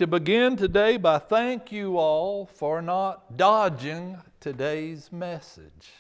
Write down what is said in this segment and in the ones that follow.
to begin today by thank you all for not dodging today's message.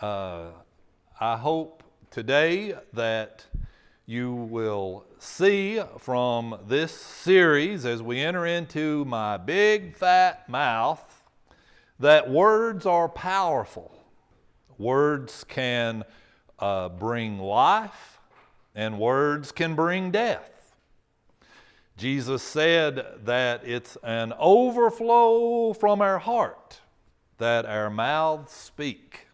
I hope today that you will see from this series as we enter into my big fat mouth that words are powerful. Words can bring life and words can bring death. Jesus said that it's an overflow from our heart that our mouths speak.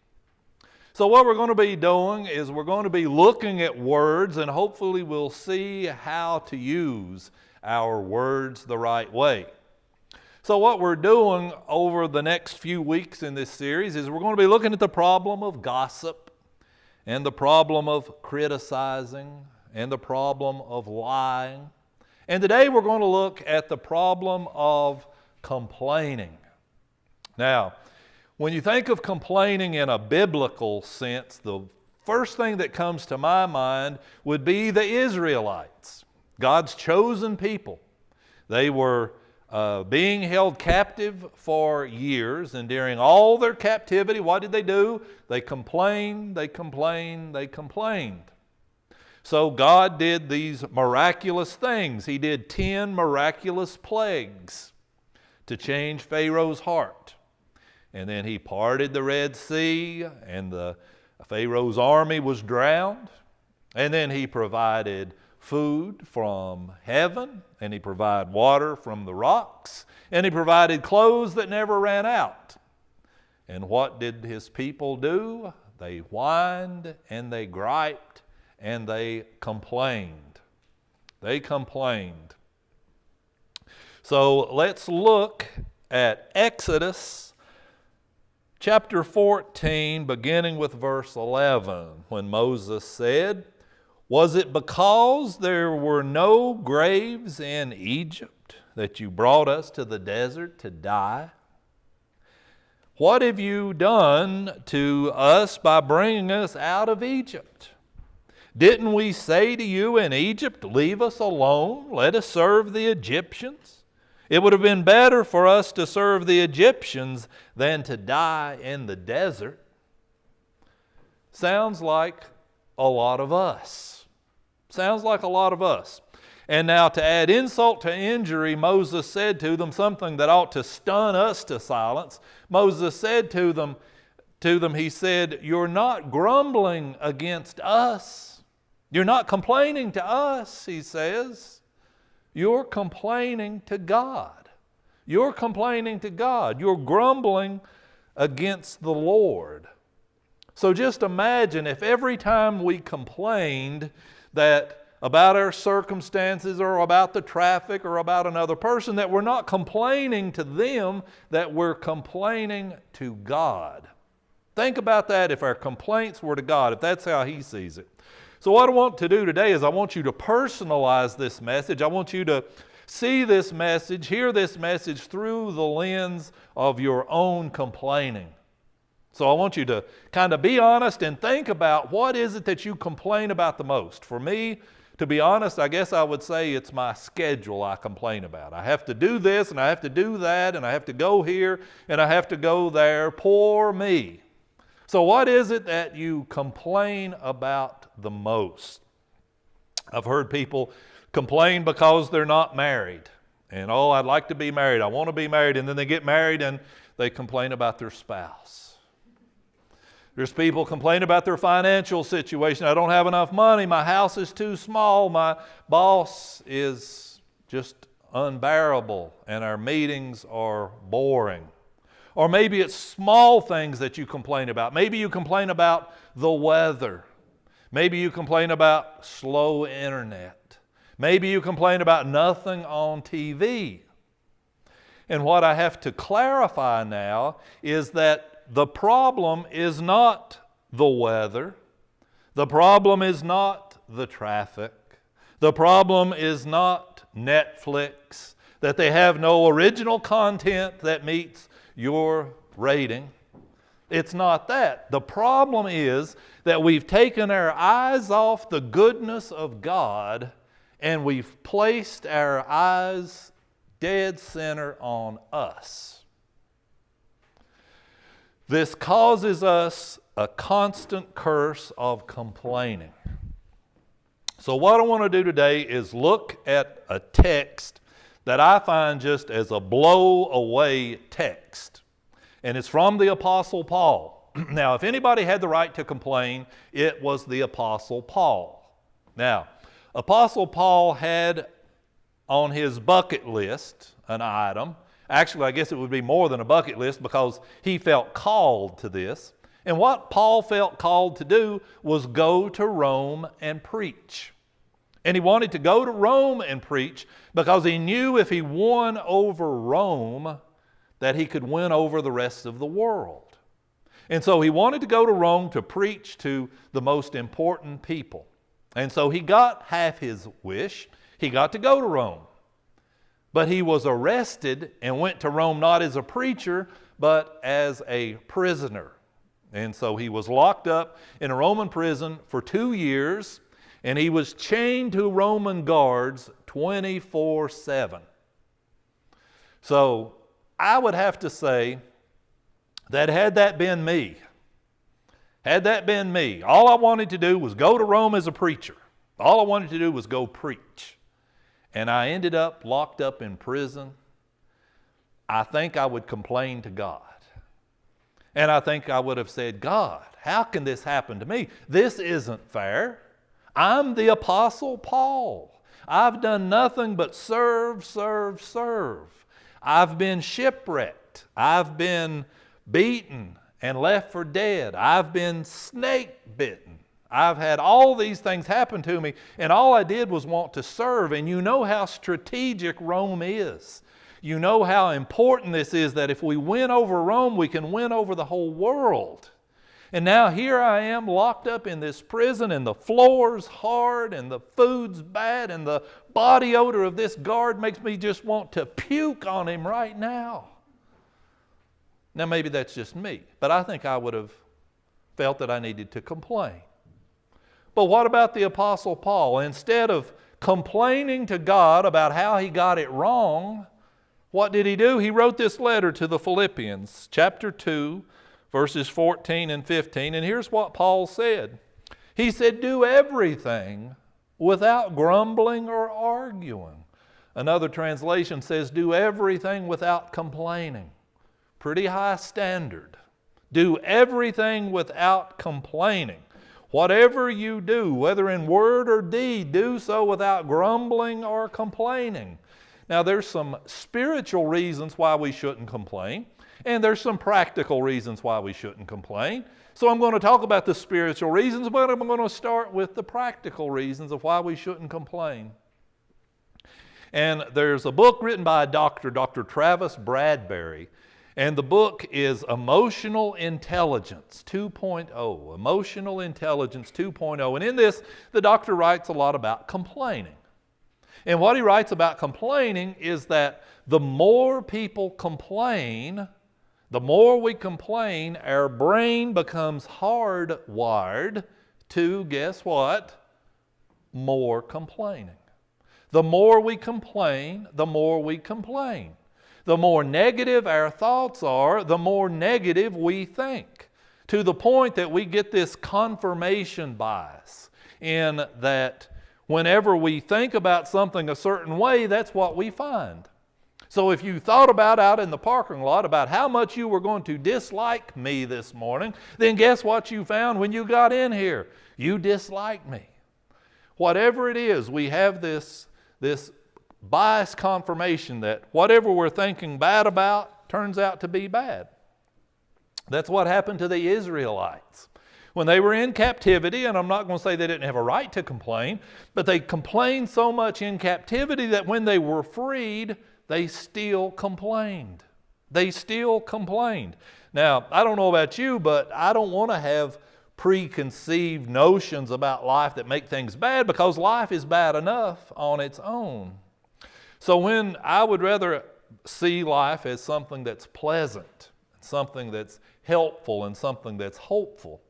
So what we're going to be doing is we're going to be looking at words, and hopefully we'll see how to use our words the right way. So what we're doing over the next few weeks in this series is we're going to be looking at the problem of gossip and the problem of criticizing and the problem of lying. And today we're going to look at the problem of complaining. Now, when you think of complaining in a biblical sense, the first thing that comes to my mind would be the Israelites, God's chosen people. They were being held captive for years, and during all their captivity, what did they do? They complained, they complained, they complained. So God did these miraculous things. He did 10 miraculous plagues to change Pharaoh's heart. And then he parted the Red Sea, and the Pharaoh's army was drowned. And then he provided food from heaven, and he provided water from the rocks, and he provided clothes that never ran out. And what did his people do? They whined and they griped and they complained. They complained. So let's look at Exodus chapter 14, beginning with verse 11, when Moses said, "Was it because there were no graves in Egypt that you brought us to the desert to die? What have you done to us by bringing us out of Egypt? Didn't we say to you in Egypt, 'Leave us alone, let us serve the Egyptians'? It would have been better for us to serve the Egyptians than to die in the desert." Sounds like a lot of us. Sounds like a lot of us. And now to add insult to injury, Moses said to them something that ought to stun us to silence. Moses said to them, he said, "You're not grumbling against us. You're not complaining to us," he says. "You're complaining to God. You're complaining to God. You're grumbling against the Lord." So just imagine if every time we complained that about our circumstances or about the traffic or about another person, that we're not complaining to them, that we're complaining to God. Think about that if our complaints were to God, if that's how He sees it. So what I want to do today is I want you to personalize this message. I want you to see this message, hear this message through the lens of your own complaining. So I want you to kind of be honest and think about what is it that you complain about the most. For me, to be honest, I guess I would say it's my schedule I complain about. I have to do this and I have to do that and I have to go here and I have to go there. Poor me. So what is it that you complain about the most? I've heard people complain because they're not married. And, "Oh, I'd like to be married. I want to be married." And then they get married and they complain about their spouse. There's people complain about their financial situation. "I don't have enough money. My house is too small. My boss is just unbearable. And our meetings are boring." Or maybe it's small things that you complain about. Maybe you complain about the weather. Maybe you complain about slow internet. Maybe you complain about nothing on TV. And what I have to clarify now is that the problem is not the weather. The problem is not the traffic. The problem is not Netflix, that they have no original content that meets your rating. It's not that. The problem is that we've taken our eyes off the goodness of God and we've placed our eyes dead center on us. This causes us a constant curse of complaining. So what I want to do today is look at a text that I find just as a blow-away text. And it's from the Apostle Paul. Now, if anybody had the right to complain, it was the Apostle Paul. Now, Apostle Paul had on his bucket list an item. Actually, I guess it would be more than a bucket list because he felt called to this. And what Paul felt called to do was go to Rome and preach. And he wanted to go to Rome and preach because he knew if he won over Rome, that he could win over the rest of the world. And so he wanted to go to Rome to preach to the most important people. And so he got half his wish. He got to go to Rome. But he was arrested and went to Rome not as a preacher, but as a prisoner. And so he was locked up in a Roman prison for 2 years, and he was chained to Roman guards 24/7. So I would have to say that had that been me, all I wanted to do was go to Rome as a preacher. All I wanted to do was go preach. And I ended up locked up in prison. I think I would complain to God. And I think I would have said, God, how can this happen to me? This isn't fair. I'm the Apostle Paul. I've done nothing but serve. I've been shipwrecked. I've been beaten and left for dead. I've been snake bitten. I've had all these things happen to me, and all I did was want to serve. And you know how strategic Rome is. You know how important this is, that if we win over Rome, we can win over the whole world. And now here I am locked up in this prison, and the floor's hard, and the food's bad, and the body odor of this guard makes me just want to puke on him right now. Now maybe that's just me, but I think I would have felt that I needed to complain. But what about the Apostle Paul? Instead of complaining to God about how he got it wrong, what did he do? He wrote this letter to the Philippians, chapter 2, verses 14 and 15. And here's what Paul said. He said, do everything without grumbling or arguing. Another translation says, do everything without complaining. Pretty high standard. Do everything without complaining. Whatever you do, whether in word or deed, do so without grumbling or complaining. Now, there's some spiritual reasons why we shouldn't complain, and there's some practical reasons why we shouldn't complain. So I'm going to talk about the spiritual reasons, but I'm going to start with the practical reasons of why we shouldn't complain. And there's a book written by a doctor, Dr. Travis Bradberry, and the book is Emotional Intelligence 2.0. Emotional Intelligence 2.0. And in this, the doctor writes a lot about complaining. And what he writes about complaining is that the more people complain, the more we complain, our brain becomes hardwired to, guess what? More complaining. The more we complain, the more we complain. The more negative our thoughts are, the more negative we think, to the point that we get this confirmation bias in that whenever we think about something a certain way, that's what we find. So if you thought about out in the parking lot about how much you were going to dislike me this morning, then guess what you found when you got in here? You dislike me. Whatever it is, we have this bias confirmation that whatever we're thinking bad about turns out to be bad. That's what happened to the Israelites. When they were in captivity, and I'm not going to say they didn't have a right to complain, but they complained so much in captivity that when they were freed, they still complained. They still complained. Now, I don't know about you, but I don't want to have preconceived notions about life that make things bad, because life is bad enough on its own. So when I would rather see life as something that's pleasant, something that's helpful, and something that's hopeful.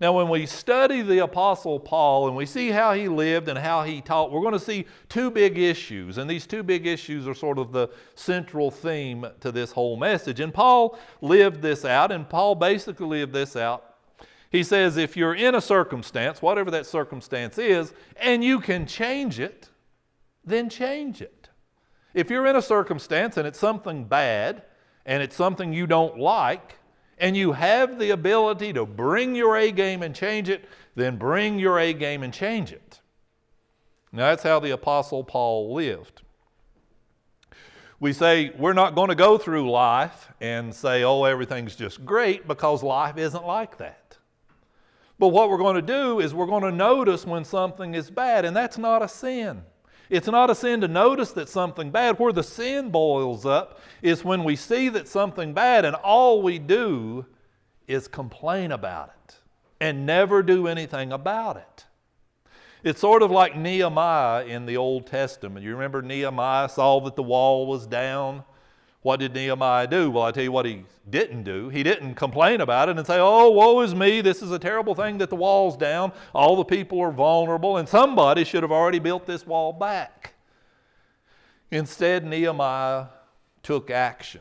Now, when we study the Apostle Paul and we see how he lived and how he taught, we're going to see two big issues. And these two big issues are sort of the central theme to this whole message. And Paul lived this out, and Paul basically lived this out. He says, if you're in a circumstance, whatever that circumstance is, and you can change it, then change it. If you're in a circumstance and it's something bad, and it's something you don't like, and you have the ability to bring your A game and change it, then bring your A game and change it. Now that's how the Apostle Paul lived. We say we're not going to go through life and say, oh, everything's just great, because life isn't like that. But what we're going to do is we're going to notice when something is bad, and that's not a sin. It's not a sin to notice that something bad. Where the sin boils up is when we see that something bad and all we do is complain about it and never do anything about it. It's sort of like Nehemiah in the Old Testament. You remember Nehemiah saw that the wall was down. What did Nehemiah do? Well, I tell you what he didn't do. He didn't complain about it and say, oh, woe is me, this is a terrible thing that the wall's down, all the people are vulnerable, and somebody should have already built this wall back. Instead, Nehemiah took action,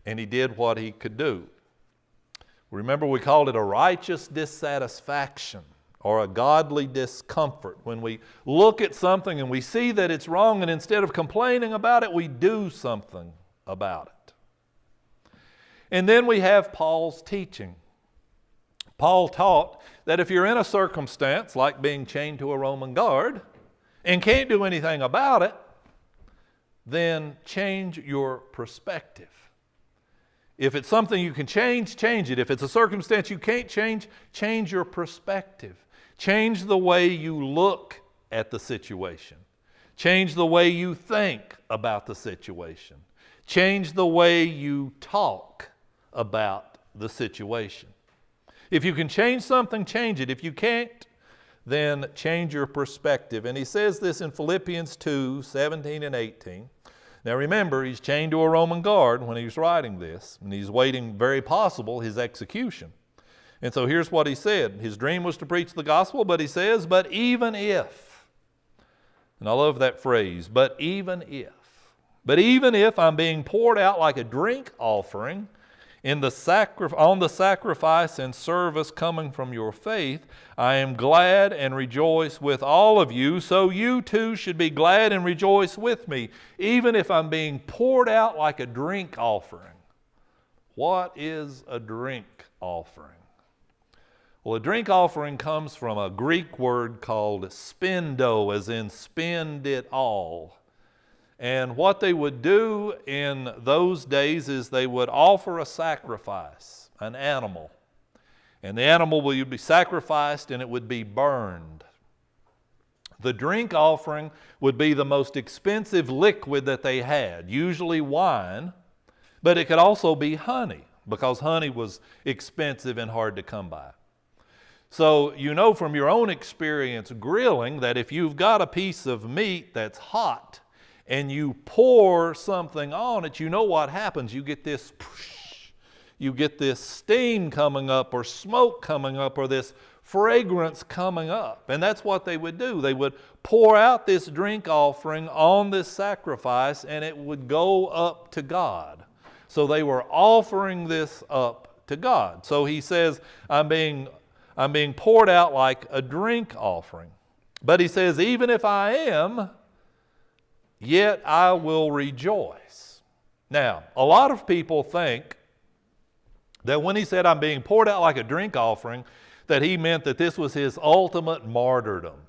and he did what he could do. Remember, we called it a righteous dissatisfaction or a godly discomfort. When we look at something and we see that it's wrong, and instead of complaining about it, we do something about it. And then we have Paul's teaching. Paul taught that if you're in a circumstance like being chained to a Roman guard and can't do anything about it, then change your perspective. If it's something you can change, change it. If it's a circumstance you can't change, change your perspective. Change the way you look at the situation. Change the way you think about the situation. Change the way you talk about the situation. If you can change something, change it. If you can't, then change your perspective. And he says this in Philippians 2, 17 and 18. Now remember, he's chained to a Roman guard when he's writing this, and he's waiting, very possible, his execution. And so here's what he said. His dream was to preach the gospel, but he says, but even if, and I love that phrase, but even if I'm being poured out like a drink offering on the sacrifice and service coming from your faith, I am glad and rejoice with all of you, so you too should be glad and rejoice with me, even if I'm being poured out like a drink offering. What is a drink offering? Well, a drink offering comes from a Greek word called spendo, as in spend it all. And what they would do in those days is they would offer a sacrifice, an animal. And the animal would be sacrificed and it would be burned. The drink offering would be the most expensive liquid that they had, usually wine, but it could also be honey, because honey was expensive and hard to come by. So you know from your own experience grilling that if you've got a piece of meat that's hot, and you pour something on it, you know what happens. You get this steam coming up, or smoke coming up, or this fragrance coming up. And that's what they would do. They would pour out this drink offering on this sacrifice, and it would go up to God. So they were offering this up to God. So he says, I'm being poured out like a drink offering. But he says, even if I am, yet I will rejoice. Now, a lot of people think that when he said, I'm being poured out like a drink offering, that he meant that this was his ultimate martyrdom,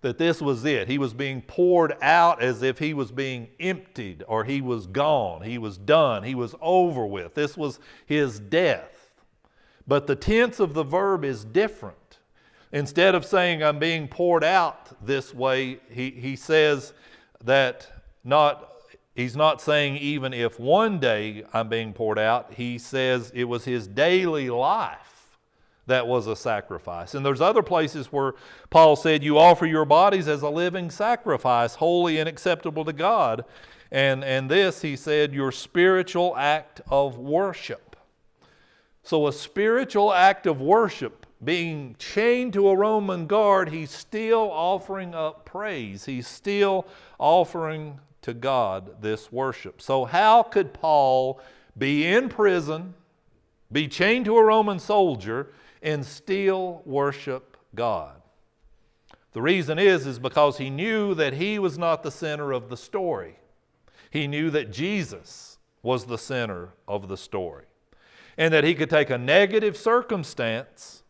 that this was it. He was being poured out as if he was being emptied, or he was gone, he was done, he was over with. This was his death. But the tense of the verb is different. Instead of saying, I'm being poured out this way, he says that he's not saying even if one day I'm being poured out. He says it was his daily life that was a sacrifice. And there's other places where Paul said, you offer your bodies as a living sacrifice, holy and acceptable to God. And this, he said, your spiritual act of worship. So a spiritual act of worship being chained to a Roman guard, he's still offering up praise. He's still offering to God this worship. So how could Paul be in prison, be chained to a Roman soldier, and still worship God? The reason is because he knew that he was not the center of the story. He knew that Jesus was the center of the story, and that he could take a negative circumstance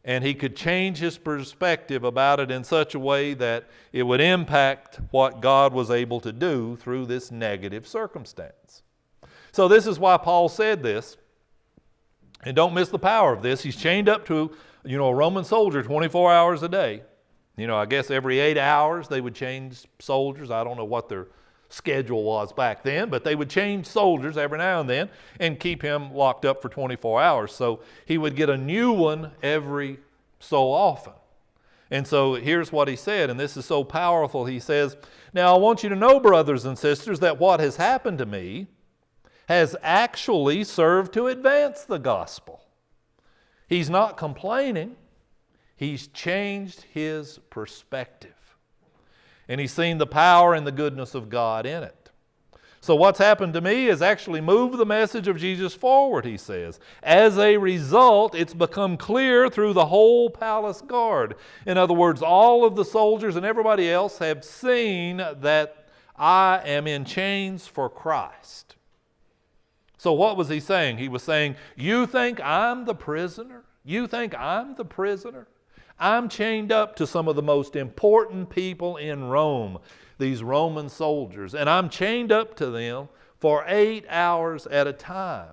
and he could change his perspective about it in such a way that it would impact what God was able to do through this negative circumstance. So this is why Paul said this, and don't miss the power of this. He's chained up to, a Roman soldier 24 hours a day. I guess every 8 hours they would change soldiers. I don't know what their schedule was back then, but they would change soldiers every now and then and keep him locked up for 24 hours. So he would get a new one every so often. And so here's what he said, and this is so powerful. He says, "Now I want you to know, brothers and sisters, that what has happened to me has actually served to advance the gospel." He's not complaining. He's changed his perspective. And he's seen the power and the goodness of God in it. So what's happened to me has actually moved the message of Jesus forward, he says. As a result, it's become clear through the whole palace guard. In other words, all of the soldiers and everybody else have seen that I am in chains for Christ. So what was he saying? He was saying, you think I'm the prisoner? You think I'm the prisoner? I'm chained up to some of the most important people in Rome, these Roman soldiers, and I'm chained up to them for 8 hours at a time.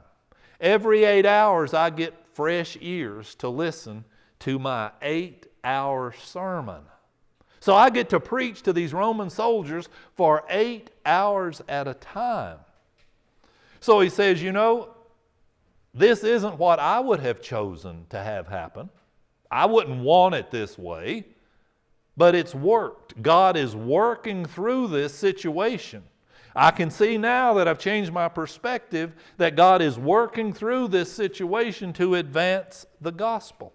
Every 8 hours I get fresh ears to listen to my 8-hour sermon. So I get to preach to these Roman soldiers for 8 hours at a time. So he says, this isn't what I would have chosen to have happen. I wouldn't want it this way, but it's worked. God is working through this situation. I can see now that I've changed my perspective that God is working through this situation to advance the gospel.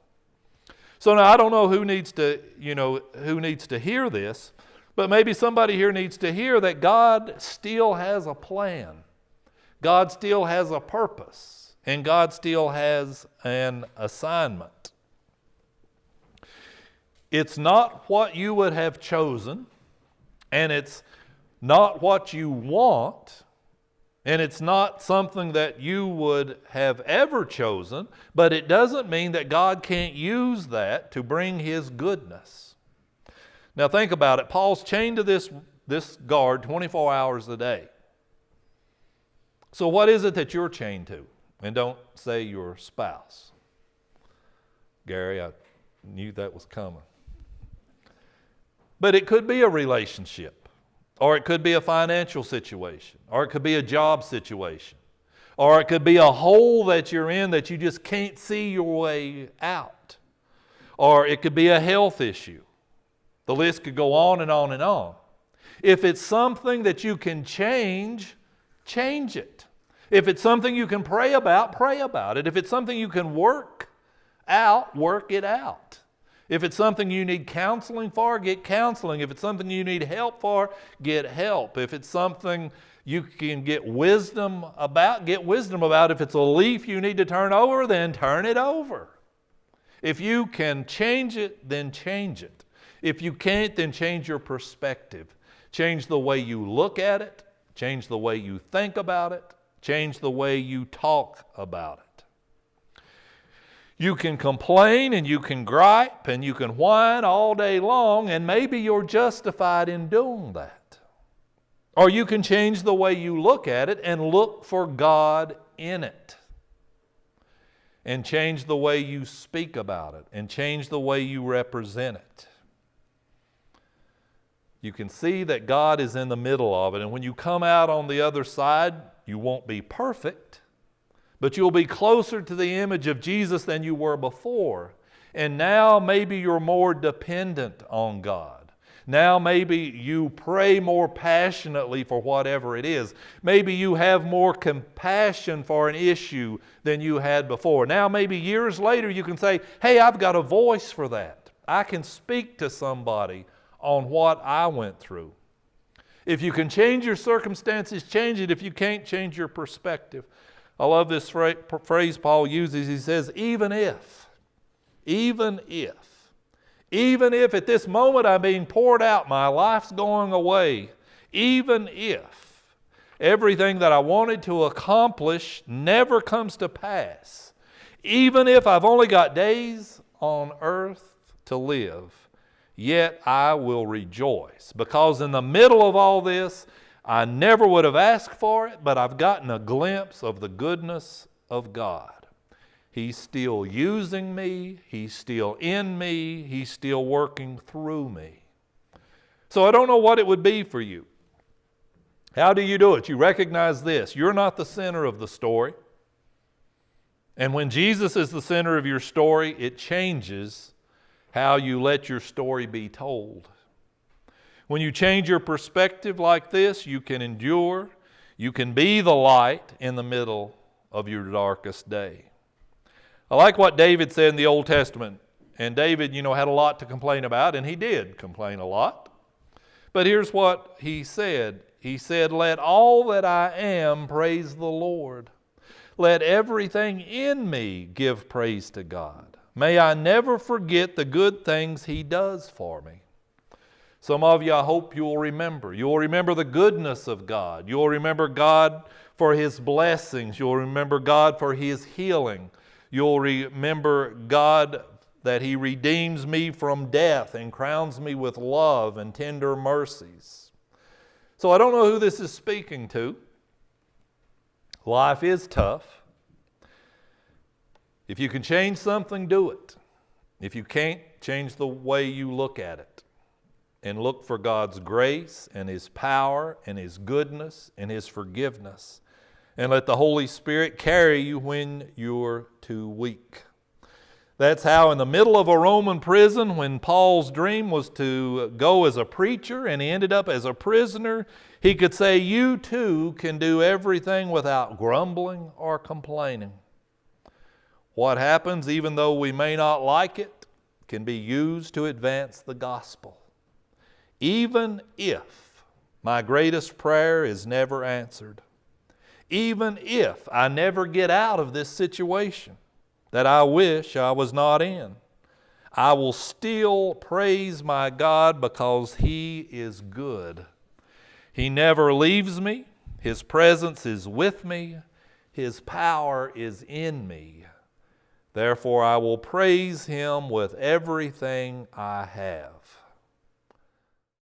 So now I don't know who needs to hear this, but maybe somebody here needs to hear that God still has a plan. God still has a purpose, and God still has an assignment. It's not what you would have chosen, and it's not what you want, and it's not something that you would have ever chosen, but it doesn't mean that God can't use that to bring His goodness. Now think about it. Paul's chained to this guard 24 hours a day. So what is it that you're chained to? And don't say your spouse. Gary, I knew that was coming. But it could be a relationship, or it could be a financial situation, or it could be a job situation, or it could be a hole that you're in that you just can't see your way out, or it could be a health issue. The list could go on and on and on. If it's something that you can change, change it. If it's something you can pray about it. If it's something you can work out, work it out. If it's something you need counseling for, get counseling. If it's something you need help for, get help. If it's something you can get wisdom about, get wisdom about. If it's a leaf you need to turn over, then turn it over. If you can change it, then change it. If you can't, then change your perspective. Change the way you look at it. Change the way you think about it. Change the way you talk about it. You can complain and you can gripe and you can whine all day long, and maybe you're justified in doing that. Or you can change the way you look at it and look for God in it. And change the way you speak about it and change the way you represent it. You can see that God is in the middle of it, and when you come out on the other side, you won't be perfect, but you'll be closer to the image of Jesus than you were before. And now maybe you're more dependent on God. Now maybe you pray more passionately for whatever it is. Maybe you have more compassion for an issue than you had before. Now maybe years later you can say, hey, I've got a voice for that. I can speak to somebody on what I went through. If you can change your circumstances, change it. If you can't, change your perspective. I love this phrase Paul uses. He says, even if at this moment I'm being poured out, my life's going away, even if everything that I wanted to accomplish never comes to pass, even if I've only got days on earth to live, yet I will rejoice. Because in the middle of all this, I never would have asked for it, but I've gotten a glimpse of the goodness of God. He's still using me. He's still in me. He's still working through me. So I don't know what it would be for you. How do you do it? You recognize this. You're not the center of the story. And when Jesus is the center of your story, it changes how you let your story be told. When you change your perspective like this, you can endure. You can be the light in the middle of your darkest day. I like what David said in the Old Testament. And David, had a lot to complain about, and he did complain a lot. But here's what he said. He said, let all that I am praise the Lord. Let everything in me give praise to God. May I never forget the good things He does for me. Some of you, I hope you'll remember. You'll remember the goodness of God. You'll remember God for His blessings. You'll remember God for His healing. You'll remember God that He redeems me from death and crowns me with love and tender mercies. So I don't know who this is speaking to. Life is tough. If you can change something, do it. If you can't, change the way you look at it. And look for God's grace and His power and His goodness and His forgiveness. And let the Holy Spirit carry you when you're too weak. That's how in the middle of a Roman prison, when Paul's dream was to go as a preacher and he ended up as a prisoner, he could say, you too can do everything without grumbling or complaining. What happens, even though we may not like it, can be used to advance the gospel. Even if my greatest prayer is never answered, even if I never get out of this situation that I wish I was not in, I will still praise my God because He is good. He never leaves me. His presence is with me. His power is in me. Therefore, I will praise Him with everything I have.